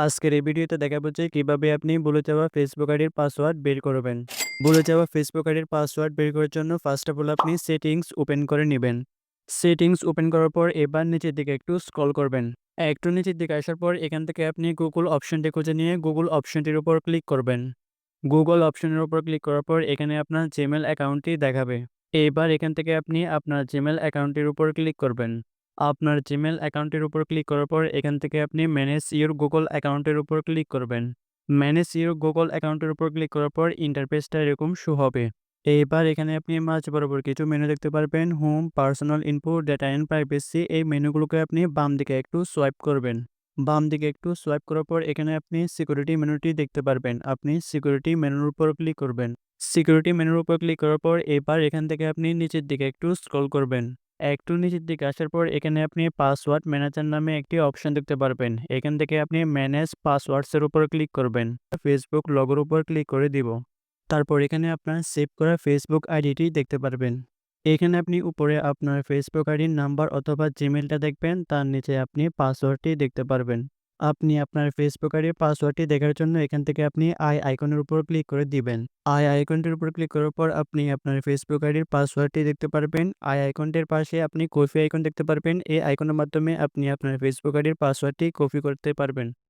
আজকের এই ভিডিওতে দেখাবো যে কিভাবে আপনি ভুলে যাওয়া ফেসবুক আইডির পাসওয়ার্ড বের করবেন। ভুলে যাওয়া ফেসবুক আইডির পাসওয়ার্ড বের করার জন্য ফার্স্ট অফ অল আপনি সেটিংস ওপেন করে নেবেন। সেটিংস ওপেন করার পর এবার নিচের দিকে একটু স্ক্রল করবেন। একটু নিচের দিকে আসার পর এখান থেকে আপনি গুগল অপশনটি খুঁজে নিয়ে গুগল অপশনটির উপর ক্লিক করবেন। গুগল অপশনের উপর ক্লিক করার পর এখানে আপনার জিমেল অ্যাকাউন্টটি দেখাবে। এবার এখান থেকে আপনি আপনার জিমেল অ্যাকাউন্টের উপর ক্লিক করবেন। আপনার জিমেল অ্যাকাউন্টের উপর ক্লিক করার পর এখান থেকে আপনি ম্যানেজ ইউর গুগল অ্যাকাউন্টের উপর ক্লিক করবেন। ম্যানেজ ইউর গুগল অ্যাকাউন্টের উপর ক্লিক করার পর ইন্টারফেসটা এরকম শো হবে। এবার এখানে আপনি মাঝ বরাবর কিছু মেনু দেখতে পারবেন, home, personal info, data and privacy. এই মেনুগুলোকে আপনি বাম দিকে একটু সোয়াইপ করবেন। বাম দিকে একটু সোয়াইপ করার পর এখানে আপনি সিকিউরিটি মেনুটি দেখতে পারবেন। আপনি সিকিউরিটি মেনুর উপর ক্লিক করবেন। সিকিউরিটি মেনুর উপর ক্লিক করার পর এবার এখান থেকে আপনি নিচের দিকে একটু স্ক্রল করবেন। একটু নিচের দিকে আসার পর এখানে আপনি পাসওয়ার্ড ম্যানেজার নামে একটি অপশন দেখতে পারবেন। এখান থেকে আপনি ম্যানেজ পাসওয়ার্ডস এর উপর ক্লিক করবেন। ফেসবুক লগোর উপর ক্লিক করে দিব। তারপর এখানে আপনার সেভ করা ফেসবুক আইডিটি দেখতে পারবেন। এখানে আপনি উপরে আপনার ফেসবুক আইডির নাম্বার অথবা জিমেলটা দেখবেন, তার নিচে আপনি পাসওয়ার্ডটি দেখতে পারবেন। আপনি আপনার ফেসবুক আইডির পাসওয়ার্ডটি দেখার জন্য এখান থেকে আপনি আই আইকনের উপর ক্লিক করে দিবেন। আই আইকনটির উপর ক্লিক করার পর আপনি আপনার ফেসবুক আইডির পাসওয়ার্ডটি দেখতে পারবেন। আই আইকনটির পাশে আপনি কপি আইকন দেখতে পারবেন। এই আইকনের মাধ্যমে আপনি আপনার ফেসবুক আইডির পাসওয়ার্ডটি কপি করতে পারবেন।